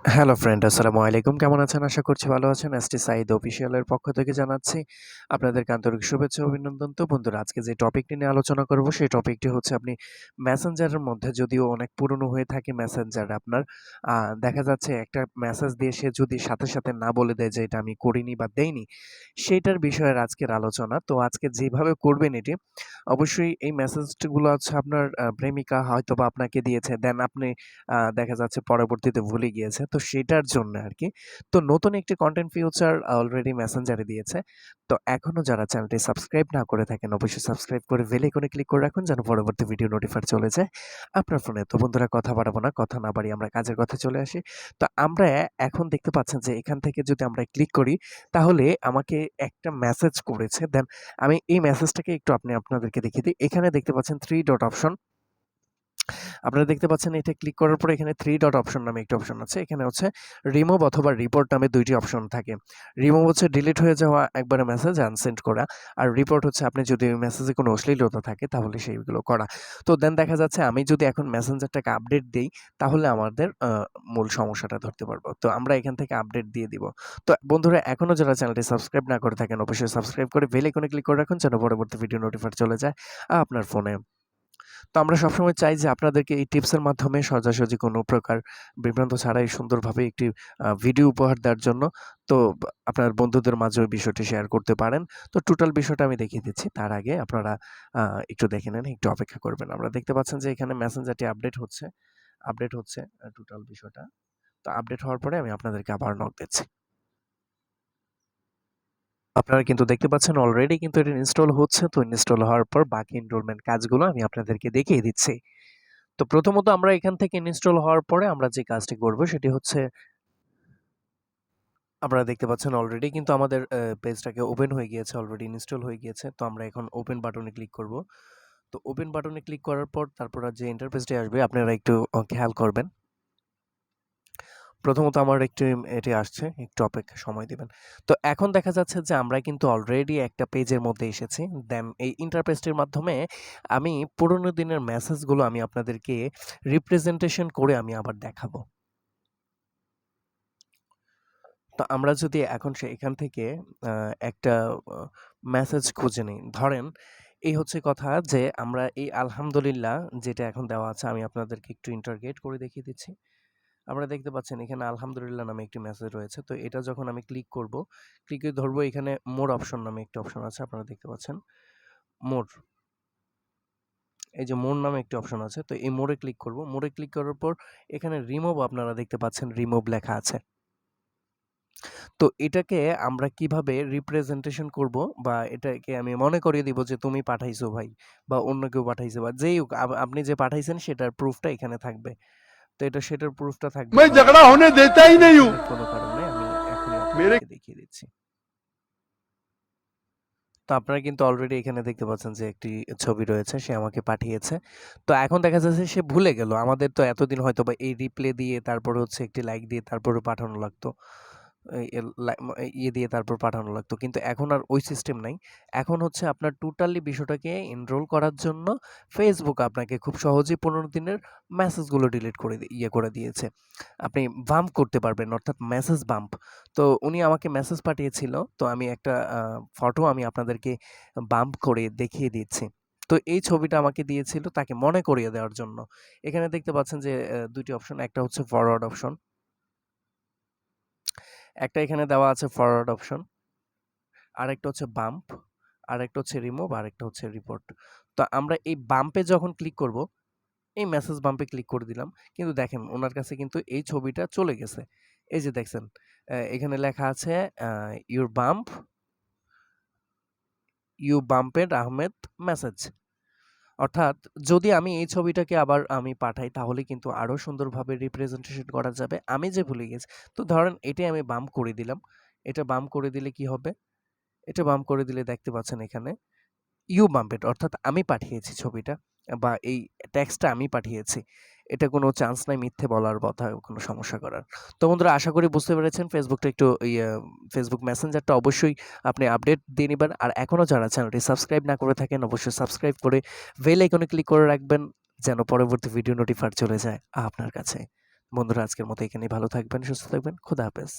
Hello friend, আসসালামু আলাইকুম। কেমন আছেন? আশা করছি ভালো আছেন। এসটি সাঈদ অফিসিয়ালের পক্ষ থেকে জানাচ্ছি আপনাদেরকে আন্তরিক শুভেচ্ছা ও অভিনন্দন। তো বন্ধুরা, আজকে যে টপিকটি নিয়ে আলোচনা করব সেই টপিকটি হচ্ছে আপনি মেসেঞ্জারের মধ্যে যদিও অনেক পুরনো হয়ে থাকে মেসেঞ্জার আপনার দেখা যাচ্ছে একটা মেসেজ দিয়ে সে যদি সাথে, সাথে না বলে দেয় যে এটা আমি করিনি বা দেইনি, সেইটার বিষয়ের আজকের আলোচনা। তো আজকে যেভাবে করবেন এটি, অবশ্যই এই মেসেজগুলো হচ্ছে আপনার প্রেমিকা হয়তোবা আপনাকে দিয়েছে। দেন আপনি দেখা যাচ্ছে পরবর্তীতে ভুলে গিয়েছে। তো সেটার জন্য আরকি। তো নতুন একটি কনটেন্ট ফিউচার অলরেডি মেসেঞ্জারে দিয়েছে। তো এখনো যারা চ্যানেলটি সাবস্ক্রাইব না করে থাকেন, অবশ্যই সাবস্ক্রাইব করে বেল আইকনে ক্লিক করে রাখুন যেন পরবর্তী ভিডিও নোটিফায়ার চলে যায় আপনার ফোনে। তো বন্ধুরা, কথা বাড়াবো না, কথা না বাড়িয়ে আমরা কাজের কথায় চলে আসি। তো আমরা এখন দেখতে পাচ্ছেন যে এখান থেকে যদি আমরা ক্লিক করি তাহলে আমাকে একটা মেসেজ করেছে। দেন আমি এই মেসেজটাকে একটু আপনাদেরকে দেখিয়ে দিই। এখানে দেখতে পাচ্ছেন 3 ডট অপশন। আপনারা দেখতে পাচ্ছেন এটা ক্লিক করার পরে এখানে 3 ডট অপশন নামে একটা অপশন আছে। এখানে হচ্ছে রিমুভ অথবা রিপোর্ট নামে ২ টি অপশন থাকে। রিমুভ হচ্ছে ডিলিট হয়ে যাওয়া একবারে মেসেজ আনসেন্ড করা। আর রিপোর্ট হচ্ছে আপনি যদি ওই মেসেজে কোনো অশ্লীলতা থাকে তাহলে সেইগুলো করা। তো দেন দেখা যাচ্ছে আমি যদি এখন মেসেঞ্জারটাকে আপডেট দেই তাহলে আমাদের মূল সমস্যাটা ধরতে পারবো। তো আমরা এখান থেকে আপডেট দিয়ে দিব। তো বন্ধুরা, এখনো যারা চ্যানেলটি সাবস্ক্রাইব না করে থাকেন অবশ্যই সাবস্ক্রাইব করে বেল আইকনে ক্লিক করে রাখুন যেন পরবর্তী ভিডিও নোটিফায়ার চলে যায় আপনার ফোনে। তো আমরা সবসময় চাই যে আপনাদেরকে এই টিপসের মাধ্যমে সোজাসুজি কোনো প্রকার বিভ্রান্ত ছাড়াই সুন্দরভাবে একটি ভিডিও উপহার দেওয়ার জন্য। তো আপনার বন্ধুদের মাঝেও বিষয়টি শেয়ার করতে পারেন। তো টোটাল বিষয়টা আমি দেখিয়ে দিচ্ছি। তার আগে আপনারা একটু দেখে নেন, একটু অপেক্ষা করবেন। আমরা দেখতে পাচ্ছেন যে এখানে মেসেঞ্জারটি আপডেট হচ্ছে টোটাল বিষয়টা। তো আপডেট হওয়ার পরে আমি আপনাদেরকে আবার নক দিচ্ছি। আপনারা কিন্তু দেখতে পাচ্ছেন অলরেডি কিন্তু এটা ইনস্টল হচ্ছে। তো ইনস্টল হওয়ার পর বাকি এনরোলমেন্ট কাজগুলো আমি আপনাদেরকে দেখিয়ে দিচ্ছি। তো প্রথমত আমরা এখান থেকে ইনস্টল হওয়ার পরে আমরা যে কাজটি করব সেটি হচ্ছে, আপনারা দেখতে পাচ্ছেন অলরেডি কিন্তু আমাদের পেজটাকে ওপেন হয়ে গিয়েছে, অলরেডি ইনস্টল হয়ে গিয়েছে। তো আমরা এখন ওপেন বাটনে ক্লিক করব। তো ওপেন বাটনে ক্লিক করার পর তারপর আর যে ইন্টারফেসটি আসবে আপনারা একটু খেয়াল করবেন। প্রথমত আমার একটু এটি আসছে, একটু অপেক্ষা সময় দিবেন। তো এখন দেখা যাচ্ছে যে আমরা কিন্তু অলরেডি একটা পেজের মধ্যে এসেছি। দেন এই ইন্টারফেসটির মাধ্যমে আমি পুরোনো দিনের মেসেজগুলো আমি আপনাদেরকে রিপ্রেজেন্টেশন করে আমি আবার দেখাবো। তো আমরা যদি এখন এখান থেকে একটা আ মেসেজ খুঁজে নিই। ধরেন এই হচ্ছে কথা যে আমরা এই আলহামদুলিল্লাহ যেটা এখন দেওয়া আছে আমি আপনাদেরকে একটু ইন্টারগেট করে দেখিয়ে দিচ্ছি। আপনারা দেখতে পাচ্ছেন এখানে আলহামদুলিল্লাহ নামে একটি মেসেজ রয়েছে। তো এটা যখন আমি ক্লিক করব, ক্লিকে ধরবো এখানে মোর অপশন নামে একটি অপশন আছে। আপনারা দেখতে পাচ্ছেন মোর। এই যে মোর নামে একটি অপশন আছে। তো এই মোরে ক্লিক করব। মোরে ক্লিক করার পর এখানে রিমুভ আপনারা দেখতে পাচ্ছেন রিমুভ লেখা আছে। তো এটাকে আমরা কিভাবে রিপ্রেজেন্টেশন করব বা এটাকে আমি মনে করিয়ে দিব যে তুমি পাঠাইছো ভাই বা অন্য কেউ পাঠাইছে বা যেই হোক আপনি যে পাঠাইছেন সেটার প্রুফটা এখানে থাকবে। তো এটা সেটার প্রুফটা থাকবে। मैं তো झगड़ा होने देता ही नहीं हूँ। টেনশনের কোনো কারণ নেই। আমি এখনই मेरे আপনাদেরকে দেখিয়ে দিচ্ছি। তো আপনারা কিন্তু অলরেডি এখানে দেখতে পাচ্ছেন যে একটি ছবি রয়েছে, সে আমাকে পাঠিয়েছে। তো এখন দেখা যাচ্ছে সে ভুলে গেল। আমাদের তো এতদিন হয়তোবা এই রিপ্লে দিয়ে তারপরে হচ্ছে একটি লাইক দিয়ে তারপরে পাঠানো লাগতো। এই এল লাই ম ইয়ে দিয়ে তারপর পাঠানো লাগতো। কিন্তু এখন আর ওই সিস্টেম নাই। এখন হচ্ছে আপনার টোটালি বিষয়টাকে এনরোল করার জন্য Facebook আপনাকে খুব সহজেই ১৫ দিনের মেসেজগুলো ডিলিট করে ইয়ে করে দিয়েছে। আপনি বাম্প করতে পারবেন, অর্থাৎ মেসেজ বাম্প। তো উনি আমাকে মেসেজ পাঠিয়েছিল। তো আমি একটা ফটো আমি আপনাদেরকে বাম্প করে দেখিয়ে দিচ্ছি। তো এই ছবিটা আমাকে দিয়েছিল তাকে মনে করিয়ে দেওয়ার জন্য। এখানে দেখতে পাচ্ছেন যে ২ টি অপশন। একটা হচ্ছে ফরওয়ার্ড অপশন। একটা এখানে দেওয়া আছে ফরওয়ার্ড অপশন। আরেকটা হচ্ছে বাম্প, আরেকটা হচ্ছে রিমুভ, আরেকটা হচ্ছে রিপোর্ট। তো আমরা এই বাম্পে যখন ক্লিক করব, এই মেসেজ বাম্পে ক্লিক করে দিলাম। কিন্তু দেখেন উনার কাছে কিন্তু এই ছবিটা চলে গেছে। এই যে দেখছেন, এখানে লেখা আছে a your bump, you bumped Ahmed message. অর্থাৎ যদি আমি এই ছবিটাকে আবার আমি পাঠাই তাহলে কিন্তু আরো সুন্দরভাবে রিপ্রেজেন্টেশন করা যাবে। আমি যে ভুলে গেছি। তো ধরেন এটাই আমি বাম্প করে দিলাম। এটা বাম্প করে দিলে কি হবে? এটা বাম্প করে দিলে দেখতে পাচ্ছেন এখানে ইউ বাম্পেট, অর্থাৎ আমি পাঠিয়েছি ছবিটা বা এই টেক্সটটা আমি পাঠিয়েছি। এটা কোনো চান্স নাই মিথ্যে বলার কথা কোনো সমস্যা করার। তো বন্ধুরা, আশা করি বুঝতে পেরেছেন ফেসবুকটা একটু ফেসবুক মেসেঞ্জারটা অবশ্যই আপনি আপডেট দিয়ে নিবেন। আর এখনো যারা চ্যানেলটি সাবস্ক্রাইব না করে থাকেন অবশ্যই সাবস্ক্রাইব করে বেল আইকনে ক্লিক করে রাখবেন যেন পরবর্তী ভিডিও নোটিফায়ার চলে যায় আপনার কাছে। বন্ধুরা আজকের মতো এখানেই ভালো থাকবেন, সুস্থ থাকবেন। খোদা হাফেজ।